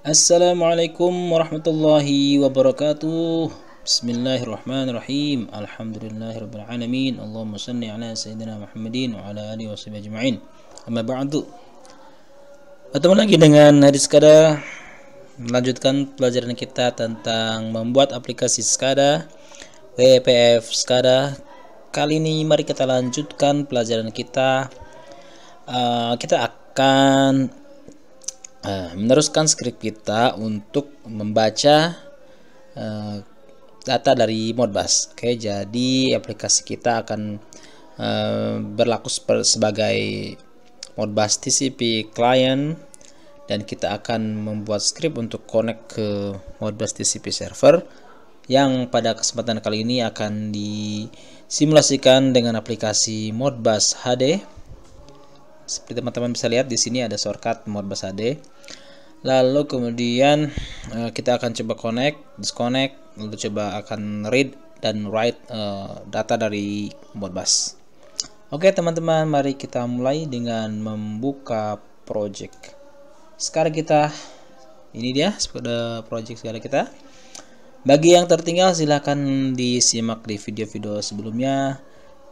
Assalamualaikum warahmatullahi wabarakatuh. Bismillahirrahmanirrahim. Alhamdulillahirabbil alamin. Allahumma shalli ala sayyidina Muhammadin wa ala alihi washabihi ajma'in. Amma ba'du. Bertemu lagi dengan hadis SCADA, melanjutkan pelajaran kita tentang membuat aplikasi SCADA, WPF SCADA. Kali ini mari kita lanjutkan pelajaran kita. Kita akan meneruskan skrip kita untuk membaca data dari Modbus. Oke, jadi aplikasi kita akan berlaku sebagai Modbus TCP client, dan kita akan membuat skrip untuk connect ke Modbus TCP server yang pada kesempatan kali ini akan disimulasikan dengan aplikasi Modbus HD. Seperti teman-teman bisa lihat di sini ada shortcut Modbus HD. Lalu kemudian kita akan coba connect, disconnect, lalu coba akan read dan write data dari Modbus. Oke teman-teman, mari kita mulai dengan membuka project. Sekarang kita, ini dia project sekarang kita. Bagi yang tertinggal silahkan disimak di video-video sebelumnya.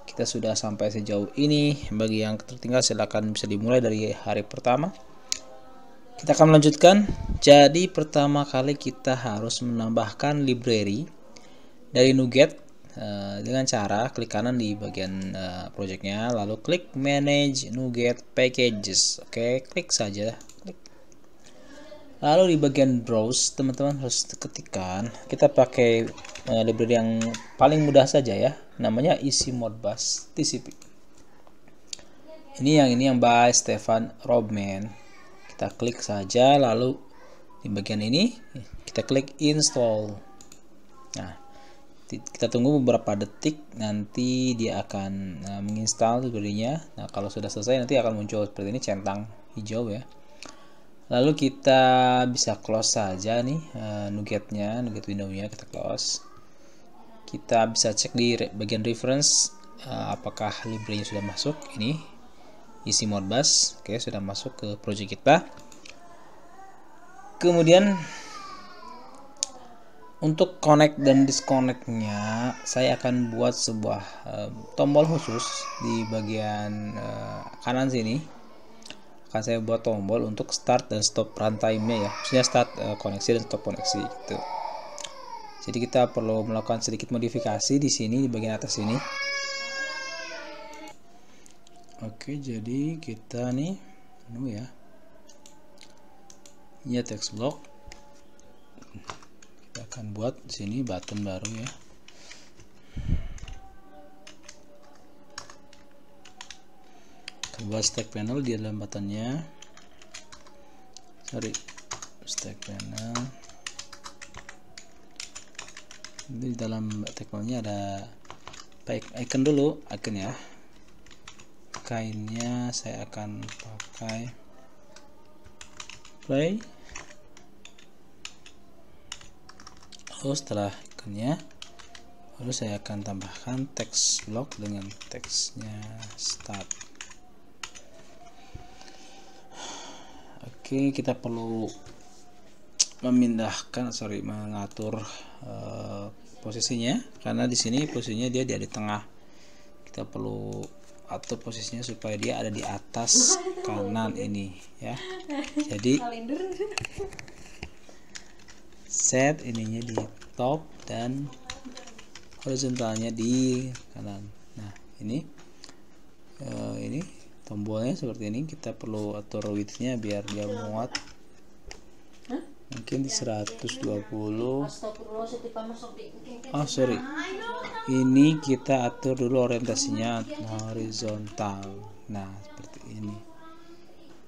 Kita sudah sampai sejauh ini. Bagi yang tertinggal silakan bisa dimulai dari hari pertama. Kita akan melanjutkan. Jadi pertama kali kita harus menambahkan library dari NuGet dengan cara klik kanan di bagian projectnya, lalu klik manage NuGet packages. Oke, klik saja. Lalu di bagian browse teman-teman harus ketikkan, kita pakai library yang paling mudah saja ya, namanya Easy Modbus TCP. Ini yang by Stefan Robman. Kita klik saja, lalu di bagian ini kita klik install. Nah, kita tunggu beberapa detik, nanti dia akan menginstal library-nya. Nah, kalau sudah selesai nanti akan muncul seperti ini, centang hijau ya. Lalu kita bisa close saja nih NuGet window-nya, kita close. Kita bisa cek di bagian reference apakah library-nya sudah masuk. Ini Easy Modbus, oke, sudah masuk ke project kita. Kemudian untuk connect dan disconnect-nya saya akan buat sebuah tombol khusus di bagian kanan sini. Akan saya buat tombol untuk start dan stop runtime-nya ya, maksudnya start koneksi dan stop koneksi gitu. Jadi kita perlu melakukan sedikit modifikasi di sini, di bagian atas ini. Oke, jadi kita nih ya, ini text block. Kita akan buat di sini button baru ya. Buat stack panel di dalam buttonnya, stack panel di dalam panelnya ada icon dulu, icon ya. Kainnya saya akan pakai play. Lalu setelah iconnya, lalu saya akan tambahkan text block dengan teksnya start. Oke, kita perlu mengatur posisinya, karena di sini posisinya dia di tengah. Kita perlu atur posisinya supaya dia ada di atas kanan ini ya. Jadi set ininya di top dan horizontalnya di kanan. Nah, ini tombolnya seperti ini. Kita perlu atur width-nya biar dia muat. Mungkin di 120. Ini kita atur dulu orientasinya horizontal. Nah, seperti ini.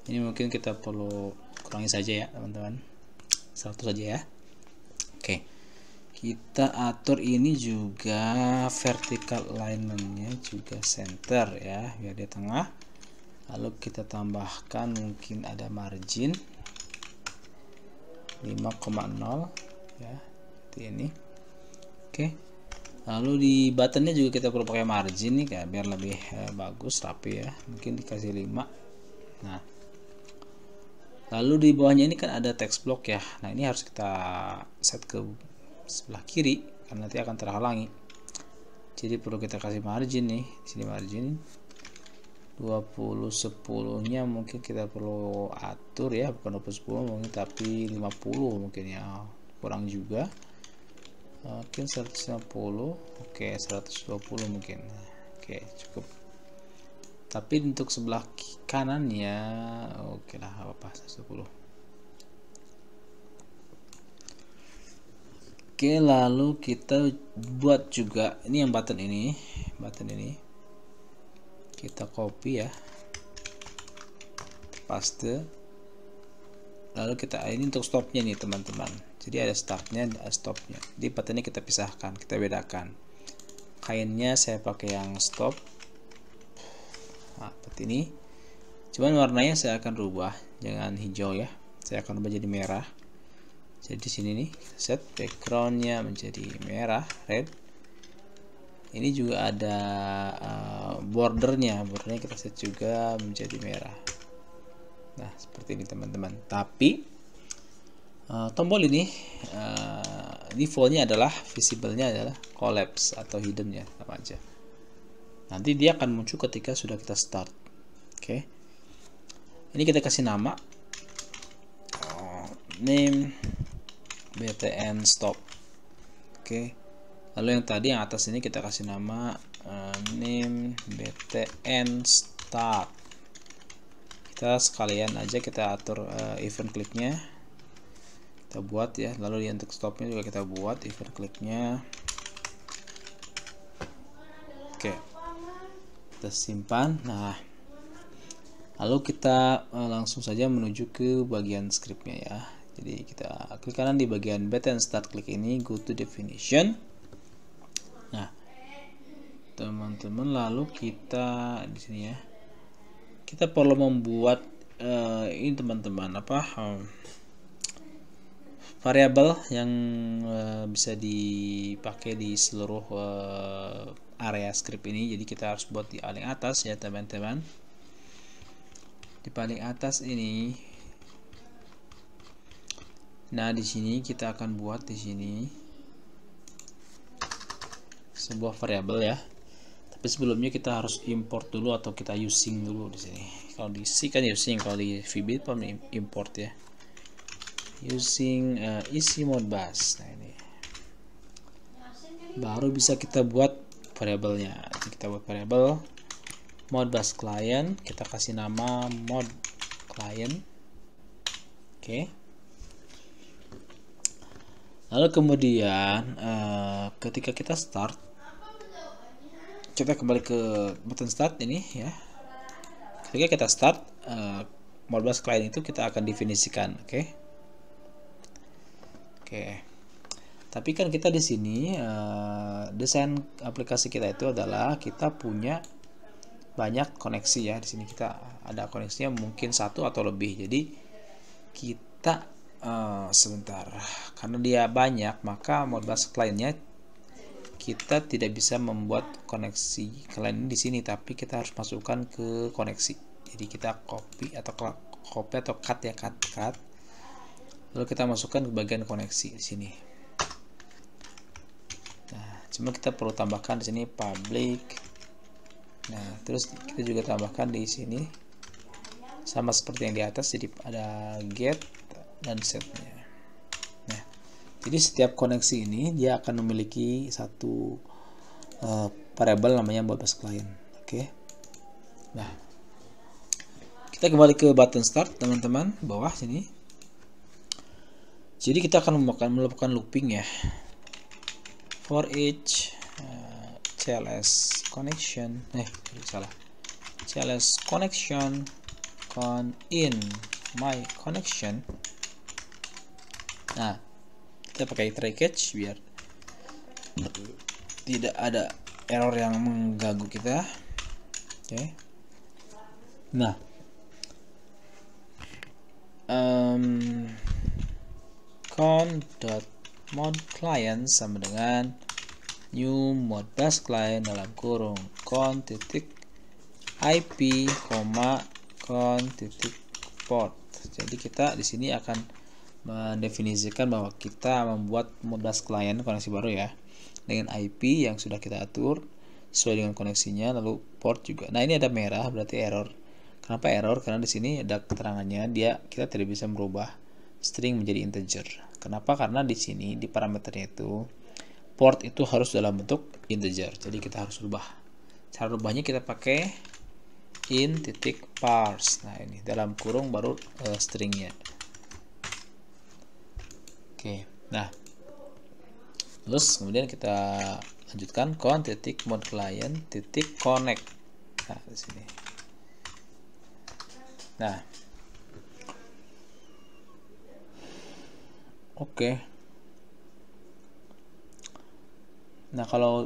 Ini mungkin kita perlu kurangi saja ya, teman-teman. 100 saja ya. Oke. Kita atur ini juga vertical alignment-nya juga center ya, biar dia tengah. Lalu kita tambahkan mungkin ada margin 5,0 ya, seperti ini. Oke. Lalu di buttonnya juga kita perlu pakai margin nih, kayak biar lebih bagus, rapi ya. Mungkin dikasih 5. Nah, Lalu di bawahnya ini kan ada text block ya. Nah, ini harus kita set ke sebelah kiri karena nanti akan terhalangi. Jadi perlu kita kasih margin nih. Di sini margin 20 10-nya mungkin kita perlu atur ya, bukan 20 10 mungkin, tapi 50 mungkin ya. Kurang juga. Mungkin 150. Oke, 120 mungkin. Oke, cukup. Tapi untuk sebelah kanannya oke lah, apa 110. Oke, lalu kita buat juga ini yang button ini kita copy ya, paste, lalu kita ini untuk stopnya nih teman-teman. Jadi ada startnya, ada stopnya. Di buttonnya kita pisahkan, kita bedakan. Kainnya saya pakai yang stop. Nah, seperti ini. Cuman warnanya saya akan rubah, jangan hijau ya. Saya akan rubah jadi merah. Jadi sini nih, set backgroundnya menjadi merah, red. Ini juga ada bordernya kita set juga menjadi merah. Nah, seperti ini teman-teman. Tapi tombol ini defaultnya adalah visible-nya adalah collapse atau hidden ya, sama aja. Nanti dia akan muncul ketika sudah kita start. Oke. Ini kita kasih nama name btn stop. Oke. Lalu yang tadi yang atas ini kita kasih nama name btn start. Kita sekalian aja kita atur event kliknya. Kita buat ya. Lalu untuk stopnya juga kita buat event kliknya. Oke. Kita simpan. Nah, lalu kita langsung saja menuju ke bagian scriptnya ya. Jadi kita klik kanan di bagian btn start, klik ini, go to definition. Nah, teman-teman, lalu kita di sini ya, kita perlu membuat ini teman-teman variabel yang bisa dipakai di seluruh area script ini. Jadi kita harus buat di paling atas ya teman-teman. Di paling atas ini. Nah, di sini kita akan buat di sini sebuah variabel ya. Tapi sebelumnya kita harus import dulu atau kita using dulu di sini. Kalau di C kan using, kalau di VB itu import ya. Using isi modbus. Nah, ini baru bisa kita buat variabelnya. Jadi kita buat variabel modbus client, kita kasih nama mod client. Oke. Lalu kemudian ketika kita start, kita kembali ke button start ini ya. Ketika kita start, modbus client itu kita akan definisikan, oke. Tapi kan kita di sini desain aplikasi kita itu adalah kita punya banyak koneksi ya. Di sini kita ada koneksinya mungkin satu atau lebih. Jadi kita sebentar, karena dia banyak, maka modbus client-nya kita tidak bisa membuat koneksi client di sini, tapi kita harus masukkan ke koneksi. Jadi kita copy atau cut ya, cut. Lalu kita masukkan ke bagian koneksi di sini. Nah, cuma kita perlu tambahkan di sini public. Nah, terus kita juga tambahkan di sini sama seperti yang di atas, jadi ada get dan setnya. Nah, jadi setiap koneksi ini dia akan memiliki satu variabel namanya modbus client. Oke. Nah, kita kembali ke button start teman-teman, bawah sini. Jadi kita akan melakukan looping ya. For each CLS connection, CLS connection in my connection. Nah, kita pakai try catch biar tidak ada error yang mengganggu kita. Oke. Nah, con.modClient sama dengan new modbus client dalam kurung con.ip, con.port. Jadi kita di sini akan mendefinisikan bahwa kita membuat Modbus client koneksi baru ya, dengan IP yang sudah kita atur sesuai dengan koneksinya, lalu port juga. Nah, ini ada merah berarti error. Kenapa error? Karena di sini ada keterangannya kita tidak bisa merubah string menjadi integer. Kenapa? Karena di sini di parameternya itu port itu harus dalam bentuk integer. Jadi kita harus rubah. Cara rubahnya kita pakai in.parse. Nah, ini dalam kurung baru stringnya. Oke, nah terus kemudian kita lanjutkan con.mode_client.connect. Nah, di sini. Nah, oke. Nah, kalau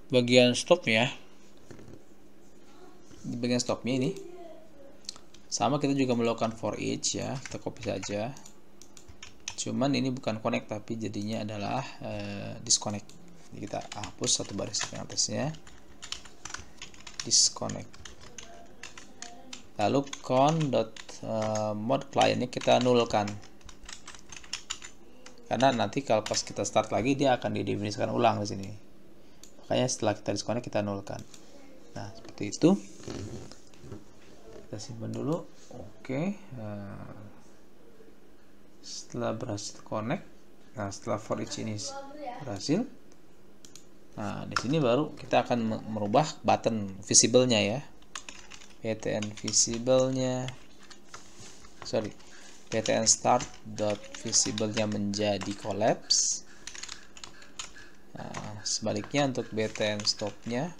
bagian stopnya, di bagian stopnya ini sama, kita juga melakukan for each ya, kita copy saja. Cuman ini bukan connect tapi jadinya adalah disconnect. Jadi kita hapus satu baris yang atasnya, disconnect. Lalu con.mode_client-nya kita nulkan. Karena nanti kalau pas kita start lagi dia akan didefinisikan ulang di sini. Makanya setelah kita disconnect kita nulkan. Nah, seperti itu. Kita simpan dulu. Oke. Setelah berhasil connect, nah setelah for each ini berhasil, nah di sini baru kita akan merubah button visible-nya ya, btn visible-nya, btn start.visible-nya menjadi collapse. Nah, sebaliknya untuk btn stop-nya,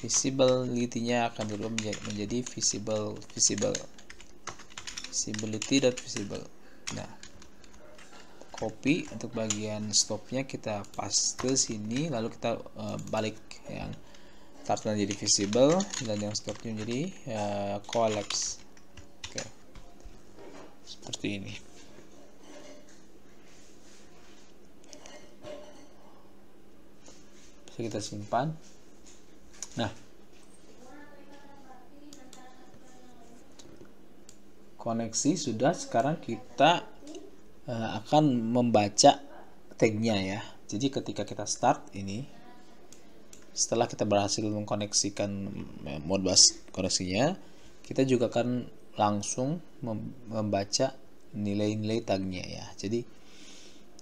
visibility-nya akan berubah menjadi visibility.visible. Nah, copy untuk bagian stopnya kita paste ke sini, lalu kita balik yang startnya jadi visible dan yang stopnya menjadi collapse. Oke, seperti ini. Bisa kita simpan. Nah, koneksi sudah, sekarang kita akan membaca tagnya ya. Jadi ketika kita start ini, setelah kita berhasil mengkoneksikan Modbus koneksinya, kita juga akan langsung membaca nilai-nilai tagnya ya. Jadi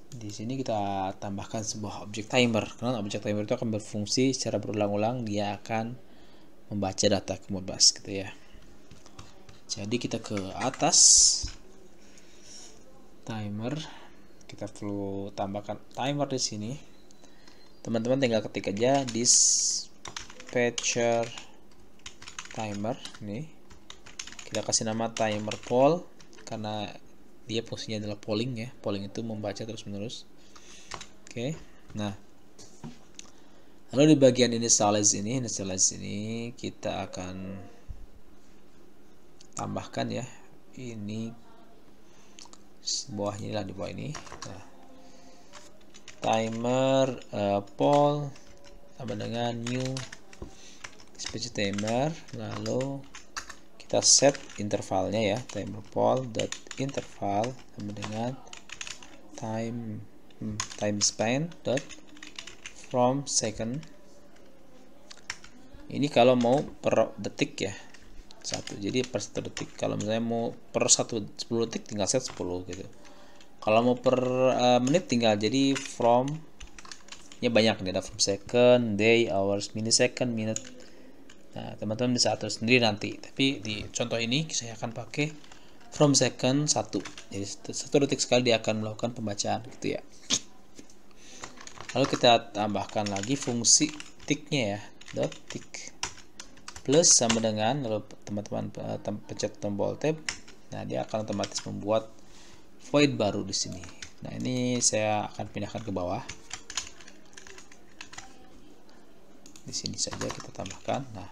di sini kita tambahkan sebuah objek timer, karena objek timer itu akan berfungsi secara berulang-ulang, dia akan membaca data ke Modbus gitu ya. Jadi kita ke atas timer, kita perlu tambahkan timer di sini. Teman-teman tinggal ketik aja dispatcher timer. Nih, kita kasih nama timer poll karena dia fungsinya adalah polling ya. Polling itu membaca terus-menerus. Oke. Nah, lalu di bagian initialize ini kita akan tambahkan ya, ini bawahnya lah, di bawah ini. Nah, timer poll sama dengan new dispatch timer, lalu kita set intervalnya ya, timer poll dot interval sama dengan time span dot from second. Ini kalau mau per detik ya, jadi per 1 detik. Kalau misalnya mau per 10 detik tinggal set 10 gitu. Kalau mau per menit tinggal jadi from nya banyak nih, ada from second, day, hours, millisecond, minute. Nah, teman-teman bisa atur sendiri nanti, tapi di contoh ini saya akan pakai from second 1. Jadi 1 detik sekali dia akan melakukan pembacaan gitu ya. Lalu kita tambahkan lagi fungsi ticknya ya, dot tick plus sama dengan, lalu teman-teman pencet tombol tab. Nah, dia akan otomatis membuat void baru di sini. Nah, ini saya akan pindahkan ke bawah. Di sini saja kita tambahkan. Nah,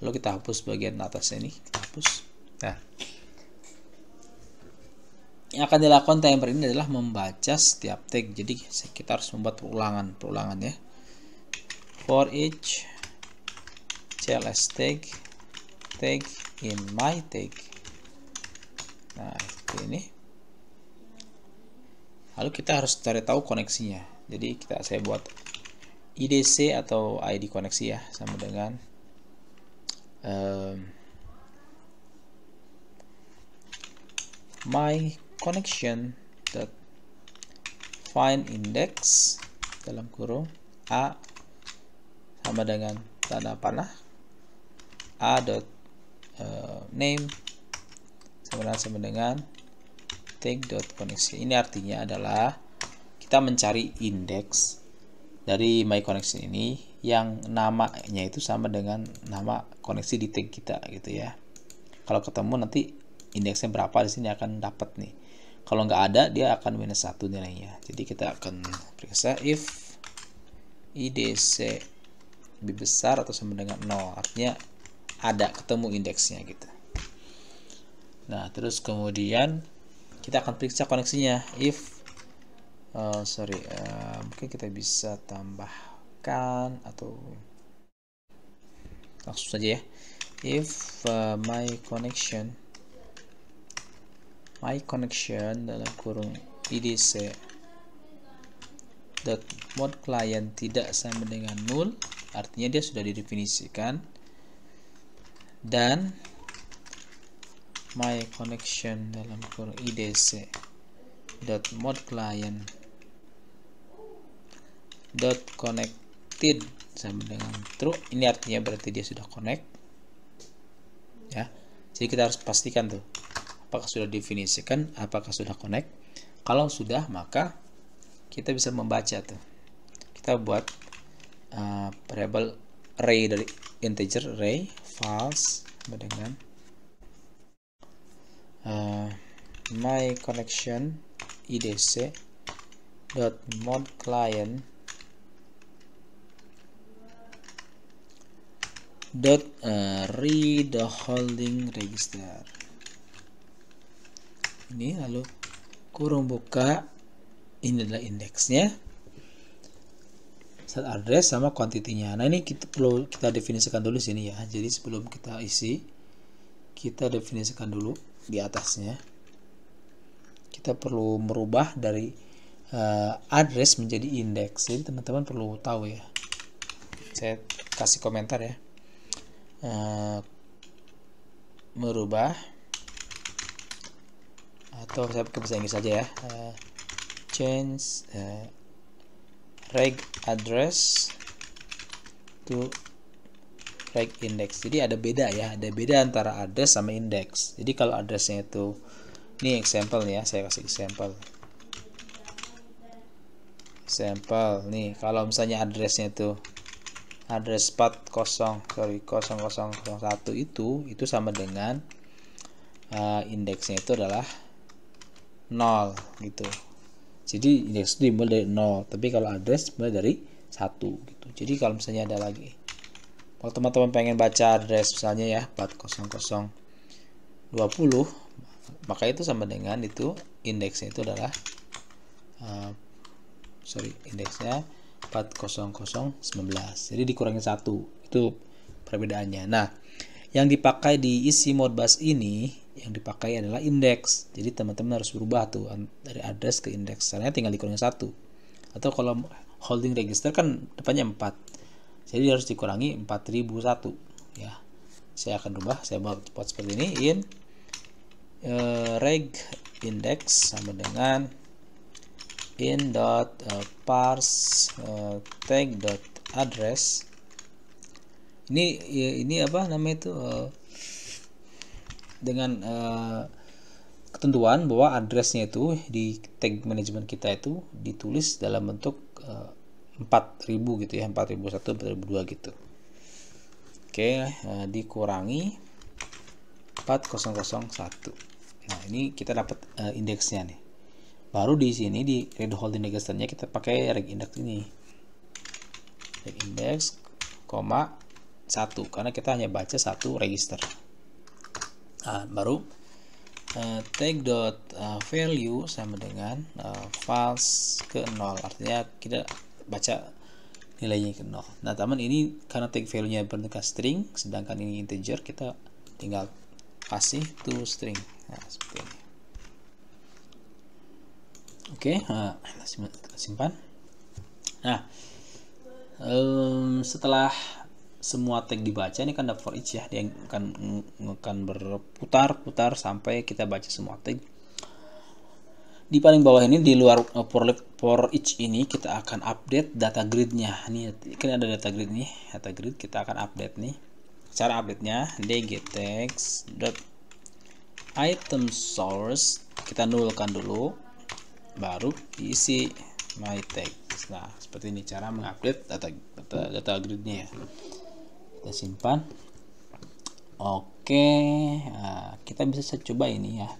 lalu kita hapus bagian atasnya ini, kita hapus. Nah, yang akan dilakukan timer ini adalah membaca setiap tag. Jadi kita harus membuat perulangan ya. For each cls tag in my tag. Nah, seperti ini. Lalu kita harus cari tahu koneksinya. Jadi saya buat IDC atau ID koneksi ya, sama dengan my connection dot find index dalam kurung a sama dengan tanda panah a dot name sama dengan tag dot koneksi. Ini artinya adalah kita mencari indeks dari my connection ini yang namanya itu sama dengan nama koneksi di tag kita gitu ya. Kalau ketemu nanti indeksnya berapa di sini akan dapat nih. Kalau nggak ada dia akan -1 nilainya. Jadi kita akan periksa if IDC lebih besar atau sama dengan 0, artinya ada ketemu indeksnya gitu. Nah, terus kemudian kita akan periksa koneksinya if mungkin kita bisa tambahkan atau langsung saja ya, if my connection dalam kurung IDC dot mode client tidak sama dengan 0, artinya dia sudah didefinisikan, dan my connection dalam kurung IDC dot mode client dot connected sama dengan true. Ini artinya berarti dia sudah connect ya. Jadi kita harus pastikan tuh apakah sudah definisikan, apakah sudah connect. Kalau sudah, maka kita bisa membaca tuh. Kita buat variable array dari integer array false sama dengan my connection IDC dot mode client dot read the holding register. Ini lalu kurung buka, ini adalah indeksnya, set address sama kuantitinya. Nah, ini perlu kita definisikan dulu sini ya. Jadi sebelum kita isi, kita definisikan dulu di atasnya. Kita perlu merubah dari address menjadi indeks. Jadi teman-teman perlu tahu ya. Saya kasih komentar ya. Merubah, atau saya pakai bahasa Inggris saja ya, change reg address to reg index. Jadi ada beda ya, ada beda antara address sama index. Jadi kalau addressnya itu, ini example nih ya, saya kasih example nih. Kalau misalnya addressnya itu address 0001 itu sama dengan indeksnya itu adalah 0 gitu. Jadi indeks itu dimulai dari 0, tapi kalau address mulai dari 1 gitu. Jadi kalau misalnya ada lagi, kalau teman-teman pengen baca address misalnya ya 40020, maka itu sama dengan itu indeksnya itu adalah indeksnya 40019. Jadi dikurangi 1, itu perbedaannya. Nah, yang dipakai di isi Modbus ini, yang dipakai adalah indeks. Jadi teman-teman harus berubah tuh dari address ke indeks. Caranya tinggal dikurangi 1. Atau kalau holding register kan depannya 4. Jadi harus dikurangi 4001 ya. Saya akan rubah, saya buat seperti ini, in reg index sama dengan in dot parse tag dot address. Ini apa namanya itu, dengan ketentuan bahwa addressnya itu di tag manajemen kita itu ditulis dalam bentuk 4000 gitu ya, 4001 4002 gitu. Oke, dikurangi 4001. Nah, ini kita dapat indeksnya nih. Baru di sini di read holding registernya kita pakai reg index ini, reg index, 1, karena kita hanya baca 1 register. Nah, baru tag dot value sama dengan false ke 0, artinya kita baca nilainya ke 0. Nah, teman, ini karena tag value-nya bentuknya string, sedangkan ini integer, kita tinggal kasih to string. Nah, seperti ini. Oke, kita simpan. Nah, setelah semua tag dibaca, ini kan ada for each ya, dia akan berputar-putar sampai kita baca semua tag. Di paling bawah ini, di luar for each ini, kita akan update data gridnya. Ini kan ada data grid nih, data grid kita akan update nih. Cara update-nya, dgtext dot item source, kita nulkan dulu, baru diisi my text. Nah, seperti ini cara mengupdate data gridnya ya. Kita simpan. Oke, nah, kita bisa coba ini ya.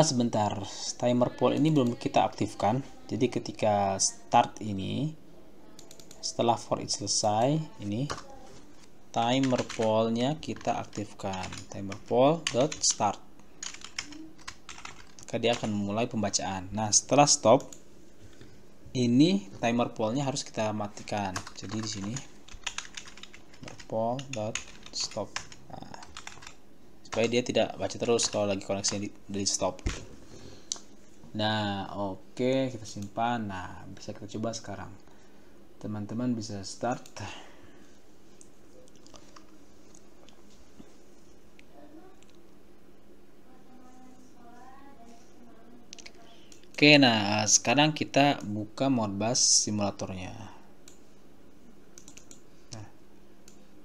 Sebentar, timer poll ini belum kita aktifkan. Jadi ketika start ini, setelah for each selesai, ini timer poll-nya kita aktifkan. Timer poll dot start. Maka dia akan memulai pembacaan. Nah, setelah stop, ini timer poll-nya harus kita matikan. Jadi di sini timer poll dot stop. Nah, supaya dia tidak baca terus kalau lagi koneksinya di stop. Nah, oke, kita simpan. Nah, bisa kita coba sekarang. Teman-teman bisa start. Oke, nah sekarang kita buka Modbus simulatornya. Nah,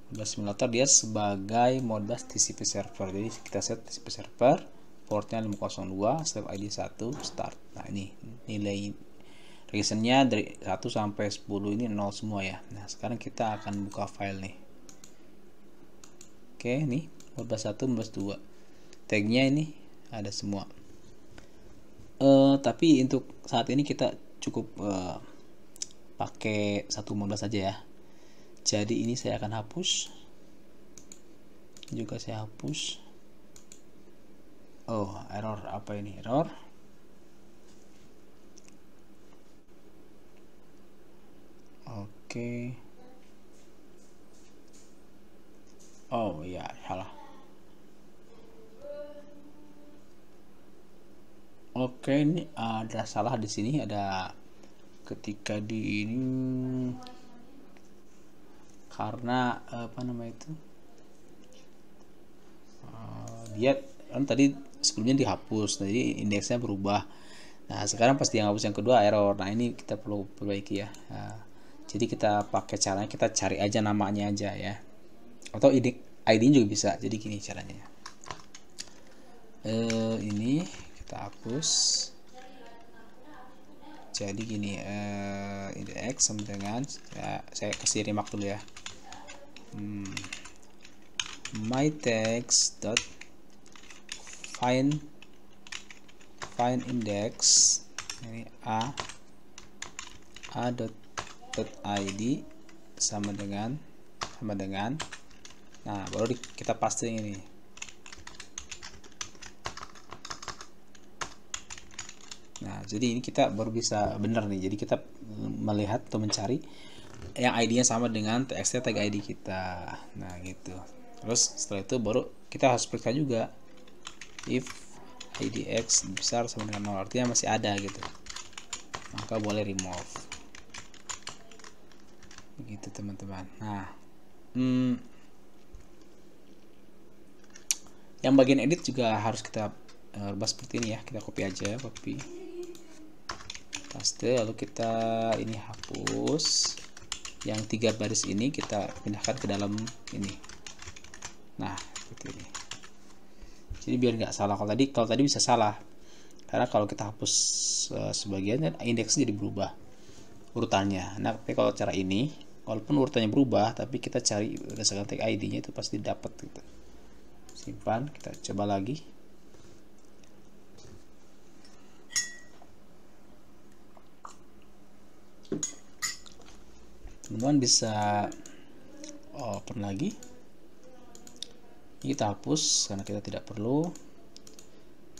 Modbus simulator dia sebagai Modbus TCP server. Jadi kita set TCP server, portnya 502, step ID 1, start. Nah, ini nilai reasonnya dari 1 sampai 10 ini 0 semua ya. Nah, sekarang kita akan buka file nih. Oke, nih Modbus 1, Modbus 2. Tagnya ini ada semua. Tapi untuk saat ini kita cukup pakai satu Modbus saja ya. Jadi ini saya akan hapus. Juga saya hapus. Oh, error apa ini? Error. Oke. Oh ya, salah. Oke, ini ada salah di sini, ada ketika di ini karena apa namanya itu, dia kan tadi sebelumnya dihapus, jadi indeksnya berubah. Nah, sekarang pas dia hapus yang kedua error. Nah, ini kita perlu perbaiki ya. Nah, jadi kita pakai caranya, kita cari aja namanya aja ya, atau ID juga bisa. Jadi gini caranya. Ini kita hapus. Jadi gini, index sama dengan ya, saya kasih remark dulu ya. My text dot find index ini a dot id sama dengan nah, baru kita paste ini. Nah, jadi ini kita baru bisa benar nih. Jadi kita melihat atau mencari yang ID-nya sama dengan txt tag ID kita. Nah, gitu. Terus setelah itu baru kita harus periksa juga if IDX besar sama dengan 0, artinya masih ada gitu. Maka boleh remove. Begitu teman-teman. Nah, yang bagian edit juga harus kita bahas seperti ini ya. Kita copy aja, copy. Paste, lalu kita ini hapus yang 3 baris ini, kita pindahkan ke dalam ini. Nah, seperti ini. Jadi biar nggak salah. Kalau tadi bisa salah karena kalau kita hapus sebagian, indeksnya jadi berubah urutannya. Nah, tapi kalau cara ini, walaupun urutannya berubah, tapi kita cari berdasarkan tag ID-nya itu pasti dapat gitu. Simpan, kita coba lagi. Teman-teman bisa open lagi. Ini kita hapus karena kita tidak perlu.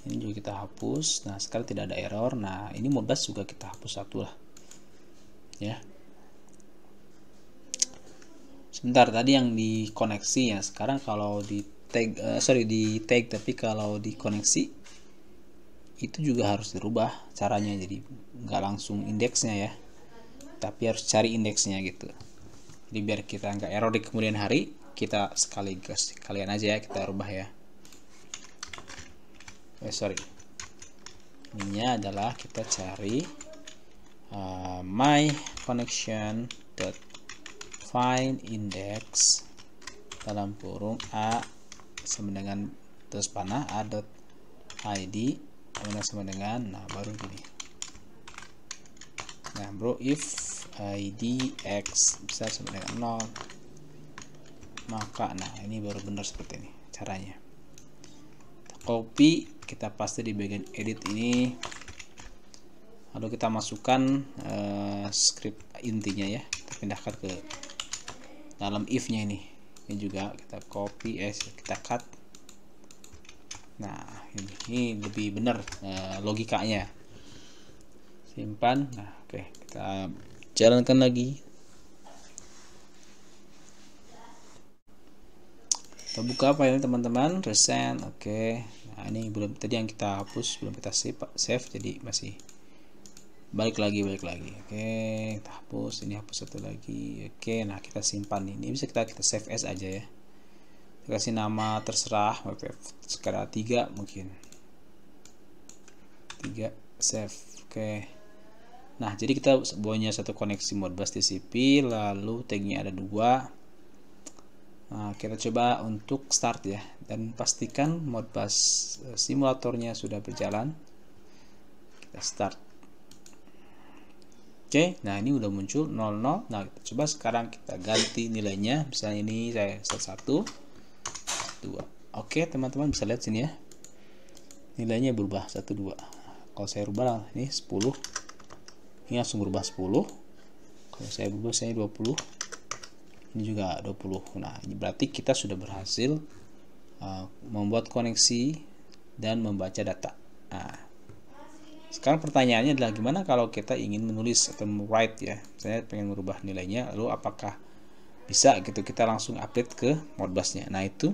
Ini juga kita hapus. Nah, sekarang tidak ada error. Nah, ini Modbus juga kita hapus satu lah ya. Sebentar, tadi yang dikoneksi ya. Sekarang kalau di tag di tag, tapi kalau dikoneksi itu juga harus dirubah caranya, jadi nggak langsung indeksnya ya, tapi harus cari indeksnya gitu. Jadi biar kita nggak error di kemudian hari, kita sekalian aja ya kita rubah ya. Ininya adalah kita cari my connection dot find index dalam kurung a sama dengan terus panah a dot id sama dengan, nah baru gini. Nah bro, if id x besar sama dengan 0, maka nah ini baru benar seperti ini caranya. Kita copy, kita paste di bagian edit ini, lalu kita masukkan script intinya ya, kita pindahkan ke dalam if nya ini juga kita copy, kita cut. Nah ini lebih benar logikanya. Simpan. Nah oke, kita jalankan lagi. Kita buka file teman-teman, resend. Oke. Nah ini belum, tadi yang kita hapus belum kita save, jadi masih balik lagi. Oke, kita hapus, ini hapus satu lagi. Oke, nah kita simpan ini bisa kita save as aja ya. Kita kasih nama terserah, skala 3 mungkin 3, save. Oke. Nah jadi kita punya satu koneksi Modbus TCP, lalu tagnya ada 2. Nah, kita coba untuk start ya, dan pastikan Modbus simulatornya sudah berjalan. Kita start. Oke, nah ini udah muncul 00. Nah kita coba sekarang kita ganti nilainya, misalnya ini saya 1, 2. Oke teman-teman bisa lihat sini ya, nilainya berubah 1, 2. Kalau saya rubah ini 10, ini langsung berubah 10. Kalau saya berubah saya 20, ini juga 20. Nah ini berarti kita sudah berhasil membuat koneksi dan membaca data. Nah sekarang pertanyaannya adalah gimana kalau kita ingin menulis atau write ya, saya pengen merubah nilainya, lalu apakah bisa gitu kita langsung update ke Modbusnya. Nah itu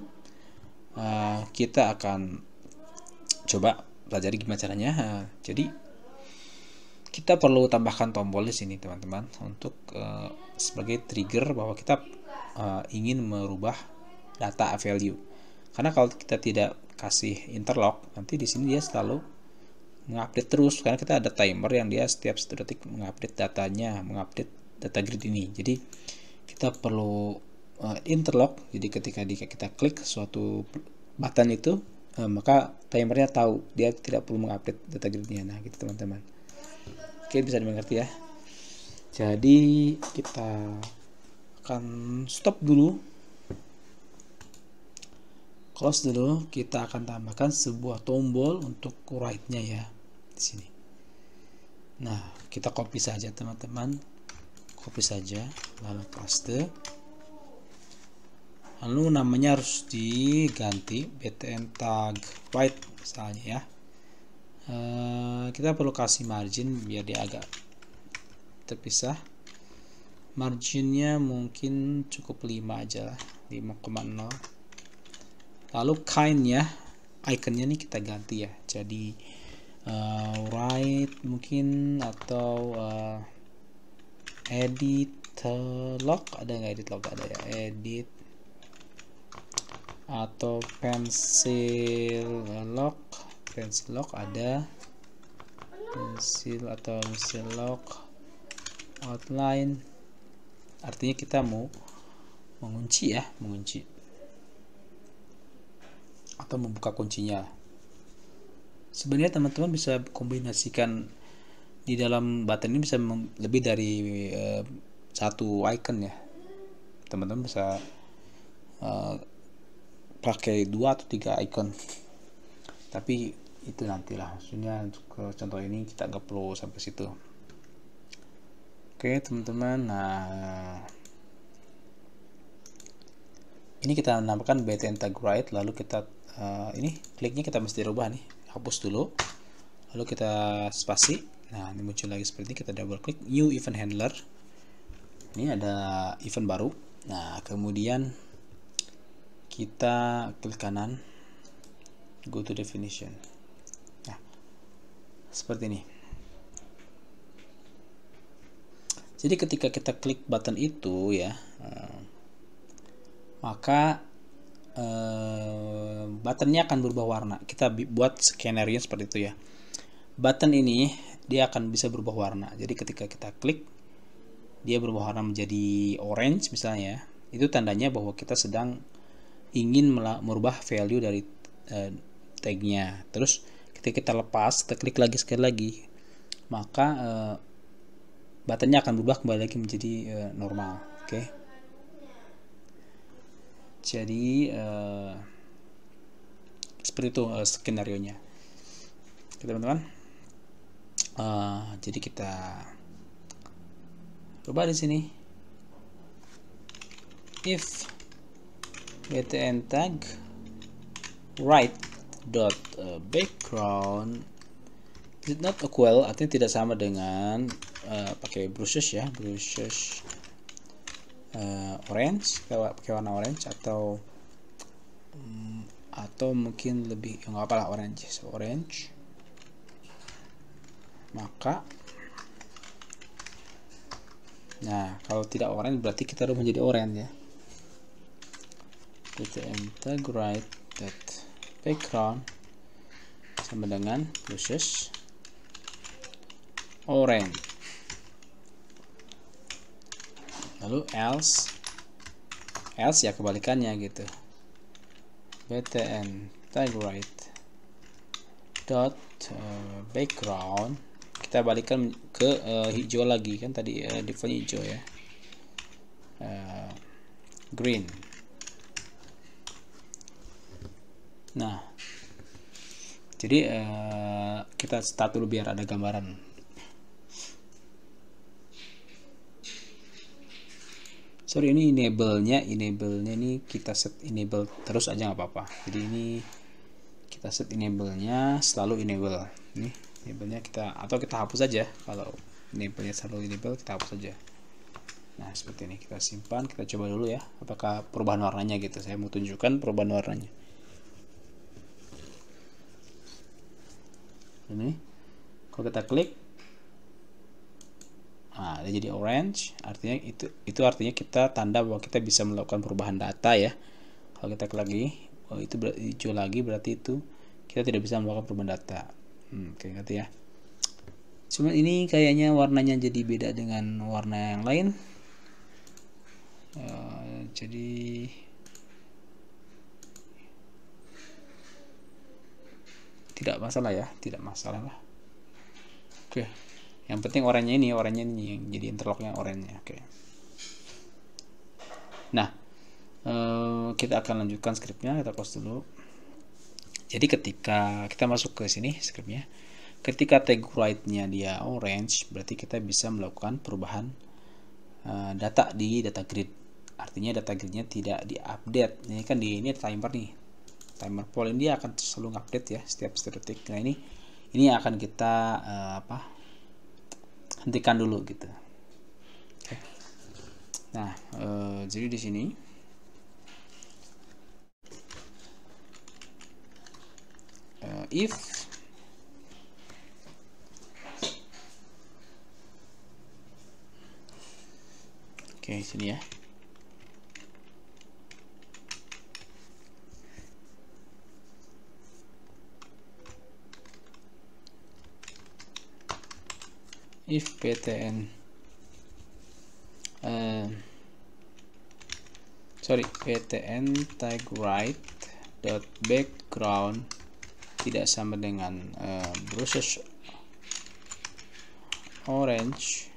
kita akan coba pelajari gimana caranya. Jadi kita perlu tambahkan tombol di sini teman-teman untuk sebagai trigger bahwa kita ingin merubah data value. Karena kalau kita tidak kasih interlock, nanti di sini dia selalu mengupdate terus, karena kita ada timer yang dia setiap 1 detik mengupdate datanya, mengupdate data grid ini. Jadi kita perlu interlock, jadi ketika kita klik suatu button itu maka timernya tahu dia tidak perlu mengupdate data gridnya. Nah gitu teman-teman. Oke, bisa dimengerti ya. Jadi kita akan stop dulu, close dulu. Kita akan tambahkan sebuah tombol untuk write-nya ya di sini. Nah kita copy saja teman-teman, copy saja lalu paste. Lalu namanya harus diganti btn tag write misalnya ya. Kita perlu kasih margin biar dia agak terpisah. Marginnya mungkin cukup 5 aja lah, 5,0. Lalu kind-nya, iconnya nih kita ganti ya, jadi write mungkin, atau edit log, ada nggak edit log? Ada ya, edit, atau pencil lock ada, pencil atau pencil lock outline, artinya kita mau mengunci ya, mengunci atau membuka kuncinya. Sebenarnya teman-teman bisa kombinasikan di dalam button ini, bisa lebih dari satu icon ya. Teman-teman bisa pakai 2 atau 3 icon, tapi itu nantilah, maksudnya untuk contoh ini kita nggak perlu sampai situ. Oke teman-teman, nah ini kita namakan btn tag write, lalu kita ini kliknya kita mesti rubah nih, hapus dulu, lalu kita spasi. Nah ini muncul lagi seperti ini, kita double klik new event handler, ini ada event baru. Nah kemudian kita klik kanan, go to definition. Nah seperti ini. Jadi ketika kita klik button itu ya, maka buttonnya akan berubah warna. Kita buat skenario seperti itu ya. Button ini dia akan bisa berubah warna. Jadi ketika kita klik, dia berubah warna menjadi orange misalnya. Itu tandanya bahwa kita sedang ingin merubah value dari tagnya. Terus ketika kita lepas, kita klik lagi sekali lagi, maka buttonnya akan berubah kembali lagi menjadi normal. Oke. Jadi seperti itu skenario nya, teman-teman. Jadi kita coba di sini, if btn tag right dot background is not equal, artinya tidak sama dengan pakai brushes ya, brushes orange, pakai warna orange, atau mungkin lebih nggak apa lah, orange. So, orange, maka kalau tidak orange berarti kita udah menjadi orange ya. btn tag right dot background sama dengan brushes orange, lalu else ya kebalikannya gitu, btn tag right dot background, kita balikan ke hijau lagi, kan tadi defaultnya hijau ya, green. Nah, jadi kita start dulu biar ada gambaran. Sorry, ini enable-nya ini kita set enable terus aja nggak apa-apa. Jadi ini kita set enable-nya selalu enable. Ini enable-nya kita hapus saja. Kalau enable-nya selalu enable, kita hapus saja. Nah, seperti ini kita simpan, kita coba dulu ya, apakah perubahan warnanya gitu. Saya mau tunjukkan perubahan warnanya. Ini kalau kita klik, dia jadi orange, artinya itu artinya kita tanda bahwa kita bisa melakukan perubahan data ya. Kalau kita klik lagi, itu hijau lagi, berarti itu kita tidak bisa melakukan perubahan data. Oke, ngerti ya. Cuman ini kayaknya warnanya jadi beda dengan warna yang lain. Jadi tidak masalah ya, tidak masalah lah. Oke, yang penting oranye ini yang jadi interlocknya oranye. Oke. Nah, kita akan lanjutkan scriptnya, kita close dulu. Jadi ketika kita masuk ke sini scriptnya, ketika tag right-nya dia orange, berarti kita bisa melakukan perubahan data di data grid. Artinya data gridnya tidak diupdate. Ini kan ini timer nih. Timer poll ini dia akan selalu update ya setiap detik. Nah, ini akan kita hentikan dulu gitu. Oke. Nah, jadi di sini if sini ya. If btn btn tag right dot background tidak sama dengan brushes orange,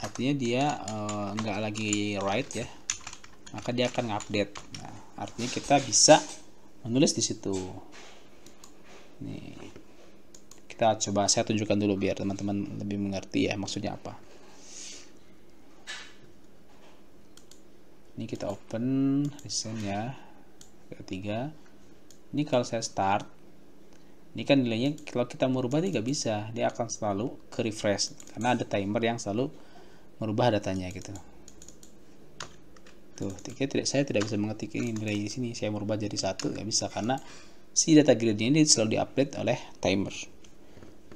artinya dia nggak lagi right ya, maka dia akan update. Nah, artinya kita bisa menulis di situ. Nih, kita coba saya tunjukkan dulu biar teman-teman lebih mengerti ya maksudnya apa. Ini kita open recent ya, ketiga. Ini kalau saya start, ini kan nilainya kalau kita merubah dia nggak bisa, dia akan selalu ke refresh karena ada timer yang selalu merubah datanya gitu. Tuh, saya tidak bisa mengetik ini nilai di sini, saya merubah jadi 1 nggak bisa karena si data grid ini selalu diupdate oleh timer.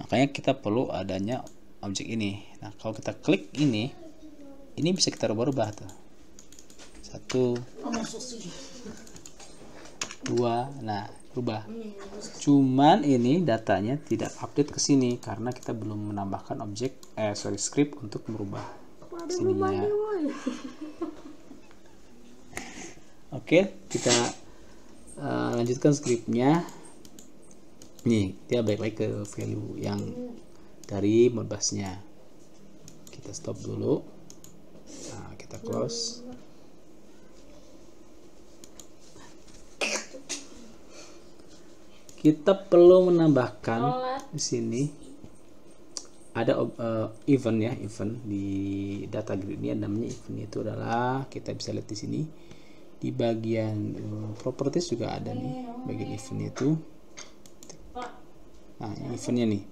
Makanya kita perlu adanya objek ini. Nah, kalau kita klik ini bisa kita rubah-rubah tuh. 1, 2, nah rubah. Cuman ini datanya tidak update ke sini karena kita belum menambahkan objek script untuk merubah sininya. Oke, kita lanjutkan scriptnya. Nih, dia balik lagi ke value yang dari Modbus-nya. Kita stop dulu. Nah, kita close. Kita perlu menambahkan di sini ada event ya, event di data grid ini namanya event. Itu adalah, kita bisa lihat di sini di bagian properties juga ada nih bagian event itu. Nah, eventnya nih,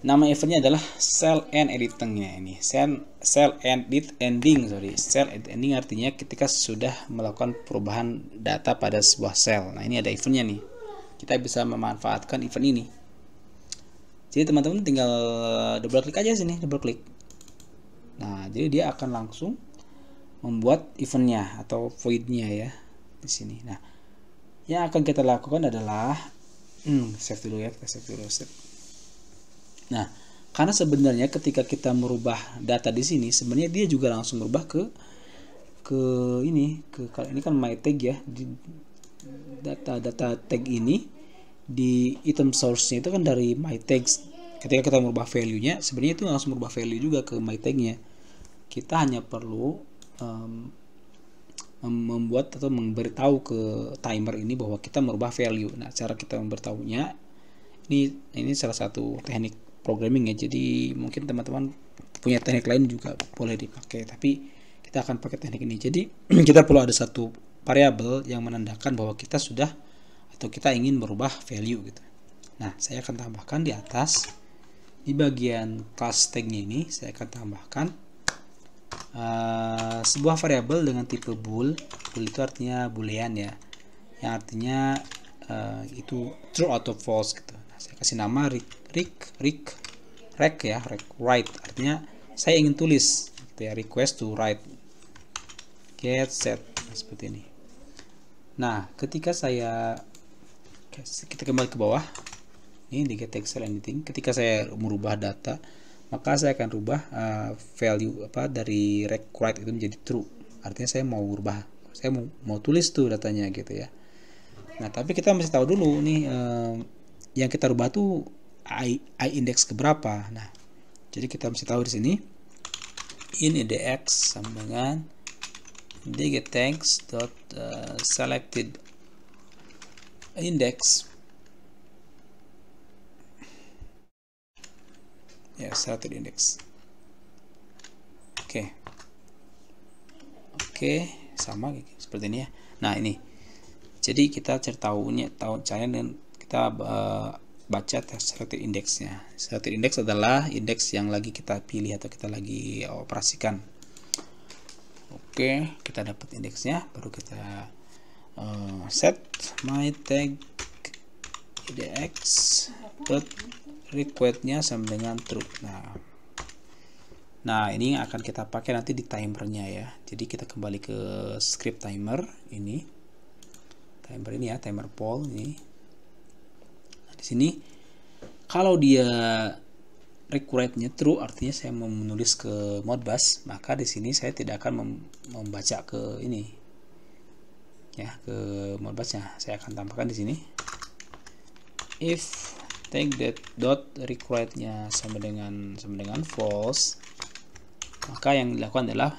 nama eventnya adalah cell end editingnya. Ini cell edit ending, cell edit ending artinya ketika sudah melakukan perubahan data pada sebuah sel. Nah, ini ada eventnya nih, kita bisa memanfaatkan event ini. Jadi teman-teman tinggal double klik aja sini, double klik. Nah, jadi dia akan langsung membuat eventnya atau voidnya ya di sini. Nah, yang akan kita lakukan adalah save dulu ya, kita save dulu. Nah, karena sebenarnya ketika kita merubah data di sini, sebenarnya dia juga langsung merubah ke ini kan my tag ya, di data tag ini di item source-nya itu kan dari my tags. Ketika kita merubah value-nya, sebenarnya itu langsung merubah value juga ke my tag-nya. Kita hanya perlu membuat atau memberitahu ke timer ini bahwa kita merubah value. Nah, cara kita memberitahunya ini salah satu teknik programming ya. Jadi mungkin teman-teman punya teknik lain juga boleh dipakai, tapi kita akan pakai teknik ini. Jadi kita perlu ada satu variabel yang menandakan bahwa kita sudah atau kita ingin merubah value gitu. Nah, saya akan tambahkan di atas di bagian class tag-nya ini, saya akan tambahkan sebuah variabel dengan tipe bool. Bool itu artinya boolean ya, yang artinya itu true atau false gitu. Nah, saya kasih nama rec write, artinya saya ingin tulis gitu ya, request to write get set. Nah, seperti ini. Nah, ketika kita kembali ke bawah ini di get Excel anything, ketika saya merubah data, maka saya akan rubah value dari required itu menjadi true. Artinya saya mau rubah, saya mau tulis tuh datanya gitu ya. Nah, tapi kita mesti tahu dulu nih yang kita rubah tuh I index ke berapa. Nah, jadi kita mesti tahu di sini in index sama dengan dgetTags selected index ya, selected index. Oke, sama seperti ini ya. Nah, ini jadi kita cari caranya dengan kita baca selected indexnya. Selected index adalah indeks yang lagi kita pilih atau kita lagi operasikan. Oke, kita dapat indeksnya, baru kita set my tag index dot request-nya sama dengan true. Nah, ini akan kita pakai nanti di timernya ya. Jadi kita kembali ke script timer ini. Timer ini ya, timer poll ini. Nah, di sini kalau dia request-nya true, artinya saya mau menulis ke Modbus, maka di sini saya tidak akan membaca ke ini ya, ke Modbus-nya. Saya akan tambahkan di sini if tag dot required-nya sama dengan false, maka yang dilakukan adalah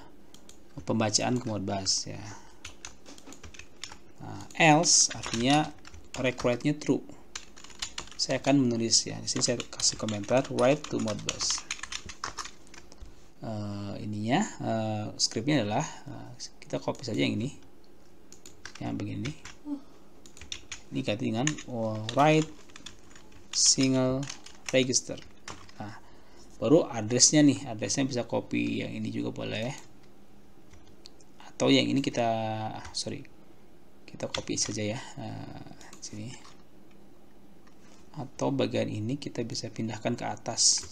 pembacaan ke Modbus ya. Nah, else artinya required-nya true, saya akan menulis ya. Di sini saya kasih komentar write to Modbus. Ininya scriptnya adalah kita copy saja yang ini, yang begini. Ini ganti dengan write single register. Nah, baru addressnya nih, addressnya bisa copy yang ini juga boleh, atau yang ini kita kita copy saja ya, sini, atau bagian ini kita bisa pindahkan ke atas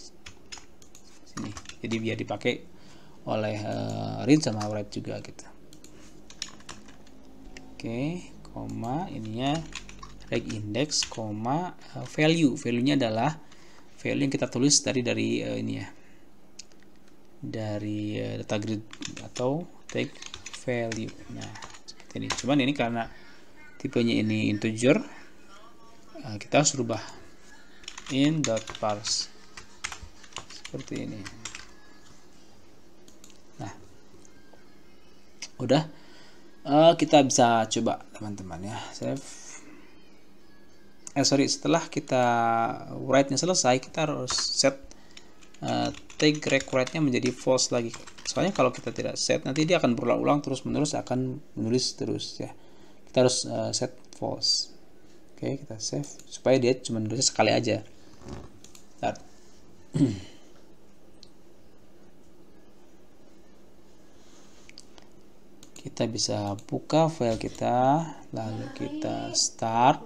sini, jadi biar dipakai oleh read sama write juga gitu. Oke, koma ininya reg index, koma value-nya adalah value yang kita tulis dari ini ya, dari data grid atau tag value. Nah seperti ini, cuman ini karena tipenya ini integer, kita harus rubah in.parse seperti ini. Nah udah, kita bisa coba teman-teman ya, setelah kita write-nya selesai, kita harus set tag req-write-nya menjadi false lagi. Soalnya kalau kita tidak set, nanti dia akan berulang-ulang terus-menerus, akan menulis terus ya. Kita harus set false. Oke, kita save supaya dia cuma nulisnya sekali aja. Kita bisa buka file kita, lalu kita start.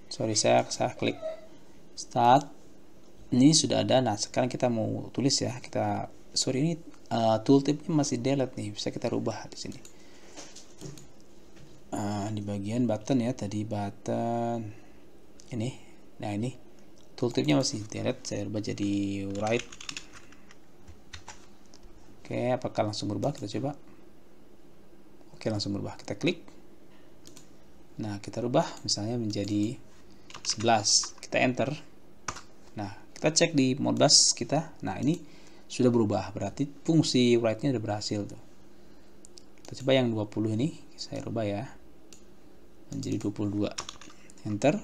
Sorry, saya klik start. Ini sudah ada. Nah sekarang kita mau tulis ya, kita ini tooltipnya masih delete nih, bisa kita rubah di sini, di bagian button ya, tadi button ini. Nah ini tooltipnya masih delete, saya rubah jadi write. Oke, apakah langsung berubah? Kita coba. Oke, langsung berubah. Kita klik. Nah kita rubah misalnya menjadi 11, kita enter. Nah kita cek di Modbus kita, nah ini sudah berubah, berarti fungsi write-nya sudah berhasil tuh. Kita coba yang 20 ini, saya rubah ya menjadi 22, enter.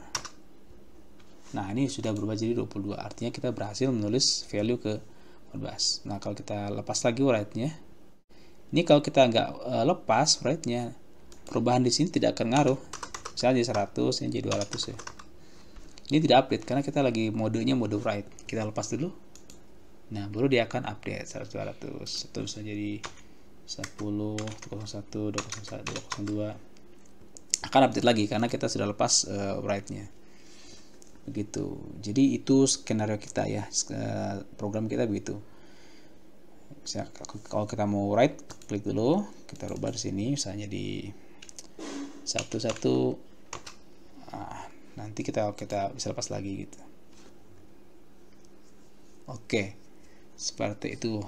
Nah ini sudah berubah jadi 22, artinya kita berhasil menulis value ke Modbus. Nah kalau kita lepas lagi write-nya, ini kalau kita nggak lepas write-nya, perubahan di sini tidak akan ngaruh. Misalnya jadi 100, ini jadi 200 ya. Ini tidak update karena kita lagi modenya mode write. Kita lepas dulu. Nah, baru dia akan update 100, 200. Itu bisa jadi 10, 01, 201, 202. Akan update lagi karena kita sudah lepas write-nya. Begitu. Jadi itu skenario kita ya. Program kita begitu. Kalau kita mau write, klik dulu, kita rubah di sini misalnya di 11. Nah, nanti kita bisa lepas lagi gitu. Oke, seperti itu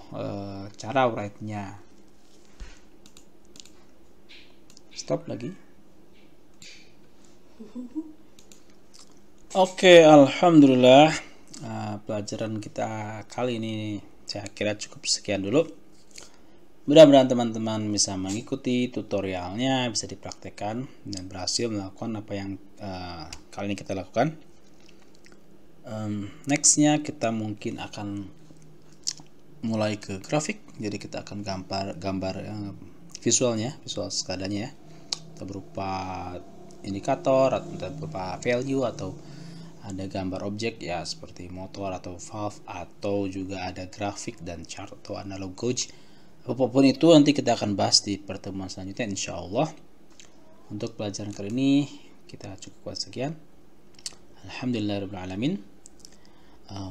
cara write-nya. Stop lagi. Oke, alhamdulillah pelajaran kita kali ini saya kira cukup sekian dulu. Mudah-mudahan teman-teman bisa mengikuti tutorialnya, bisa dipraktekkan dan berhasil melakukan apa yang kali ini kita lakukan. Nextnya kita mungkin akan mulai ke grafik, jadi kita akan gambar visual sekadanya ya, atau berupa indikator atau berupa value, atau ada gambar objek ya seperti motor atau valve, atau juga ada grafik dan chart atau analog gauge. Apapun itu nanti kita akan bahas di pertemuan selanjutnya insya Allah. Untuk pelajaran kali ini kita cukupkan sekian. Alhamdulillahirabbil alamin.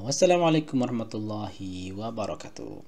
Wassalamualaikum warahmatullahi wabarakatuh.